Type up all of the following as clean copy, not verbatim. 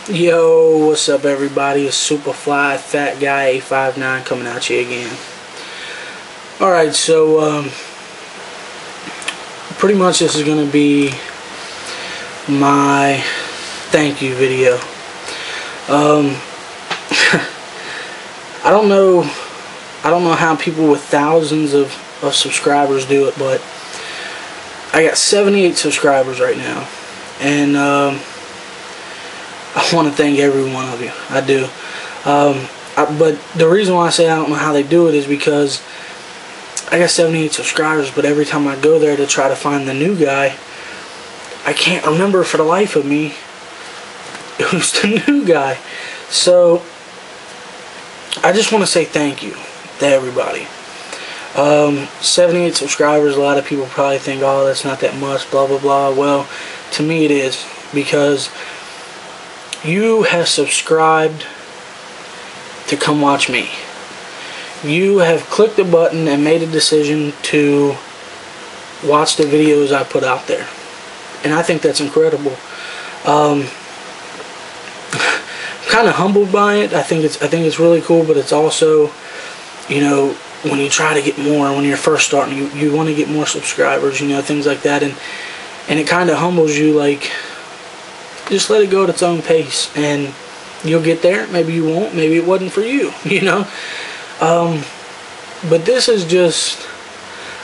Yo, what's up everybody? It's Superfly Fat Guy 859 coming at you again. Alright, so pretty much this is gonna be my thank you video. I don't know how people with thousands of subscribers do it, but I got 78 subscribers right now, and I want to thank every one of you. I do. But the reason why I say I don't know how they do it is because I got 78 subscribers, but every time I go there to try to find the new guy, I can't remember for the life of me who's the new guy. So I just want to say thank you to everybody. 78 subscribers, a lot of people probably think, oh, that's not that much, blah blah blah. Well, to me it is, because you have subscribed to come watch me. You have clicked the button and made a decision to watch the videos I put out there, and I think that's incredible. I'm kind of humbled by it. I think it's really cool, but it's also, you know, when you try to get more, when you're first starting, you want to get more subscribers, you know, things like that, and it kind of humbles you. Like, just let it go at its own pace, and you'll get there. Maybe you won't. Maybe it wasn't for you, you know. But this is just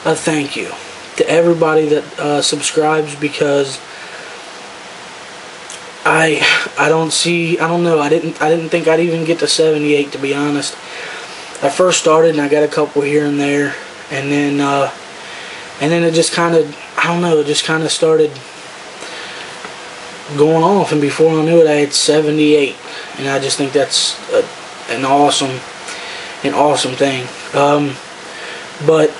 a thank you to everybody that subscribes, because I don't know. I didn't think I'd even get to 78, to be honest. I first started and I got a couple here and there, and then it just kind of, I don't know, it just kind of started going off, and before I knew it, I had 78, and I just think that's an awesome thing. But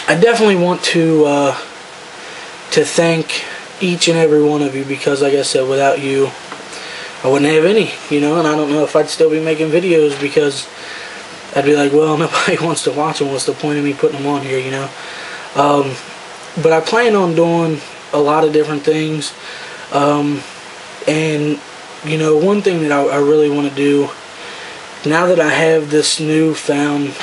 I definitely want to thank each and every one of you, because, like I said, without you, I wouldn't have any, you know. And I don't know if I'd still be making videos, because I'd be like, well, nobody wants to watch them. What's the point of me putting them on here, you know? But I plan on doing a lot of different things. And, you know, one thing that I really want to do, now that I have this newfound,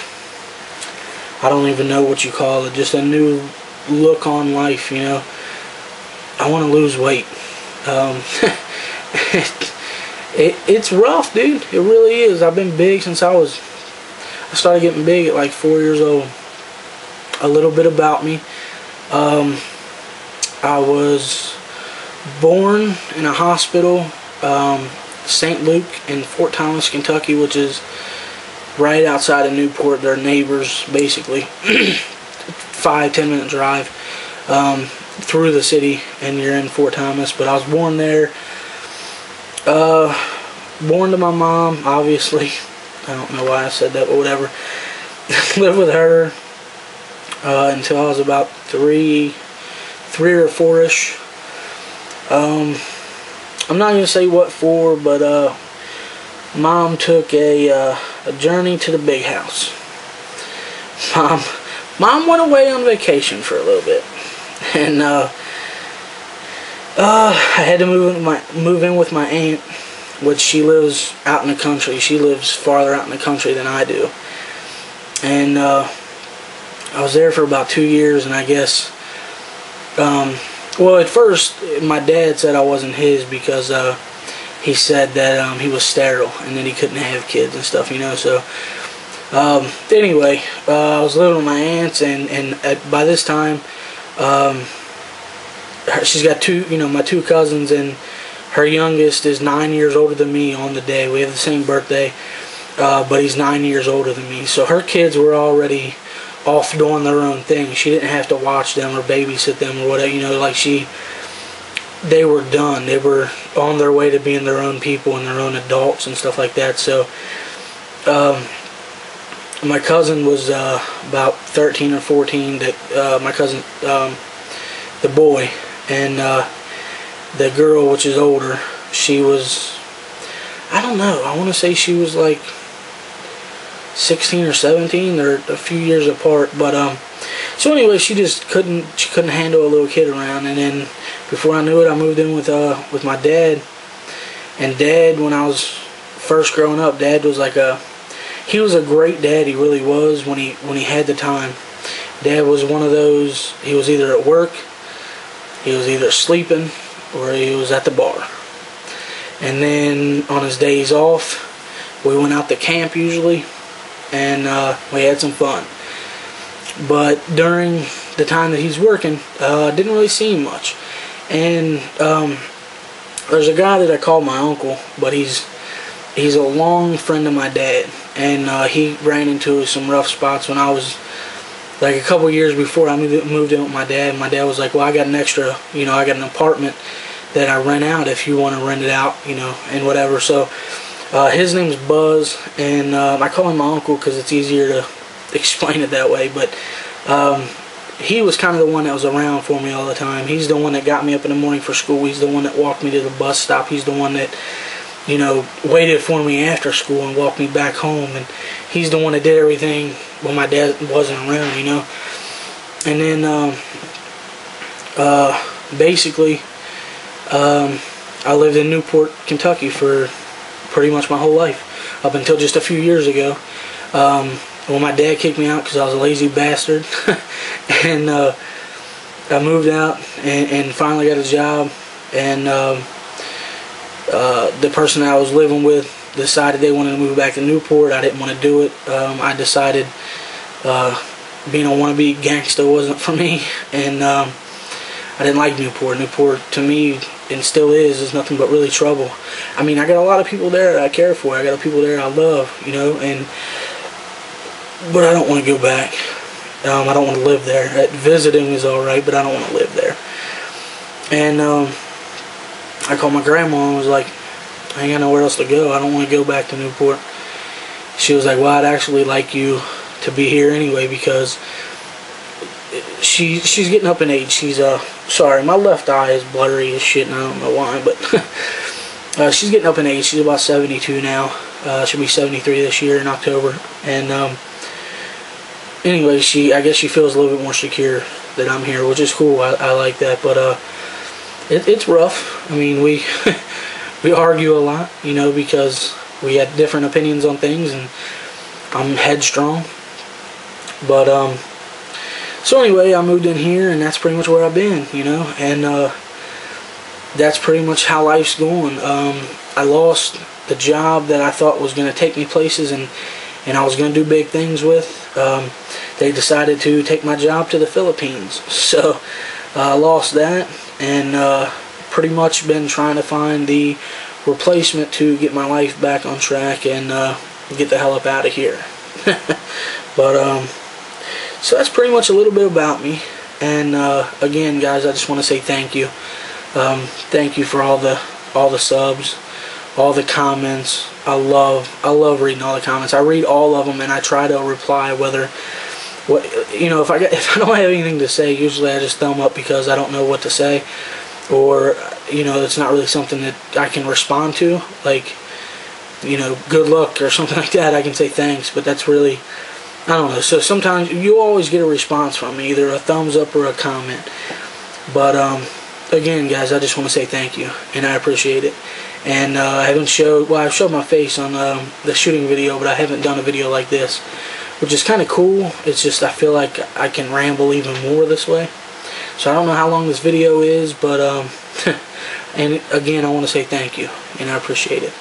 I don't even know what you call it, just a new look on life, you know, I want to lose weight. It's rough, dude. It really is. I've been big since I started getting big at like 4 years old. A little bit about me. I was born in a hospital, St. Luke in Fort Thomas, Kentucky, which is right outside of Newport. They're neighbors, basically. 5-10 minute drive through the city, and you're in Fort Thomas. But I was born there. Born to my mom, obviously. I don't know why I said that, but whatever. Lived with her until I was about 3 or 4-ish. I'm not going to say what for, but Mom took a journey to the big house. Mom went away on vacation for a little bit, and I had to move in with my aunt, which she lives out in the country. She lives farther out in the country than I do. And I was there for about 2 years, and I guess, well, at first my dad said I wasn't his, because he said that he was sterile and that he couldn't have kids and stuff, you know. So anyway, I was living with my aunts, and by this time, she's got my two cousins, and her youngest is 9 years older than me on the day. We have the same birthday, but he's 9 years older than me. So her kids were already off doing their own thing. She didn't have to watch them or babysit them or whatever, you know, like they were done. They were on their way to being their own people and their own adults and stuff like that. So my cousin was about 13 or 14, my cousin, the boy, and the girl, which is older, she was, I don't know, I want to say she was like 16 or 17. They're a few years apart, but so anyway, she couldn't handle a little kid around. And then before I knew it, I moved in with my dad, And Dad, when I was first growing up, Dad was like he was a great dad. He really was when he had the time. Dad was one of those. He was either at work, he was either sleeping, or he was at the bar. And then on his days off, we went out to camp usually, and we had some fun. But during the time that he's working, didn't really see him much. And there's a guy that I call my uncle, but he's a long friend of my dad, and he ran into some rough spots when I was like a couple years before I moved in with my dad. My dad was like, well, I got an extra, I got an apartment that I rent out if you want to rent it out, and whatever. So his name's Buzz, and I call him my uncle because it's easier to explain it that way. But he was kind of the one that was around for me all the time. He's the one that got me up in the morning for school. He's the one that walked me to the bus stop. He's the one that waited for me after school and walked me back home. And he's the one that did everything when my dad wasn't around, And then basically I lived in Newport, Kentucky for pretty much my whole life, up until just a few years ago. Well, my dad kicked me out because I was a lazy bastard. And I moved out and finally got a job. And the person I was living with decided they wanted to move back to Newport. I didn't want to do it. I decided being a wannabe gangsta wasn't for me. And I didn't like Newport. Newport, to me, and still is nothing but really trouble. I mean, I got a lot of people there that I care for. I got people there I love, but I don't want to go back. I don't want to live there. Visiting is alright, but I don't want to live there. And I called my grandma and was like, I ain't got nowhere else to go. I don't want to go back to Newport. She was like, well, I'd actually like you to be here anyway, because she's getting up in age. She's sorry, my left eye is blurry as shit, and I don't know why, but she's getting up in age. She's about 72 now. She'll be 73 this year in October. And anyway, I guess she feels a little bit more secure that I'm here, which is cool. I like that, but it's rough. I mean, we we argue a lot, because we had different opinions on things, and I'm headstrong. But so anyway, I moved in here, and that's pretty much where I've been, and that's pretty much how life's going. I lost the job that I thought was going to take me places, and I was going to do big things with. They decided to take my job to the Philippines, so I lost that, and pretty much been trying to find the replacement to get my life back on track and get the hell up out of here. But so that's pretty much a little bit about me. And again, guys, I just want to say thank you. Thank you for all the subs, all the comments. I love reading all the comments. I read all of them, and I try to reply. If I don't have anything to say, usually I just thumb up because I don't know what to say, or it's not really something that I can respond to, like good luck or something like that. I can say thanks, but that's really, I don't know. So sometimes you always get a response from me, either a thumbs up or a comment. But again, guys, I just want to say thank you, and I appreciate it. And I've showed my face on the shooting video, but I haven't done a video like this, which is kind of cool. It's just I feel like I can ramble even more this way. So I don't know how long this video is, but and again, I want to say thank you, and I appreciate it.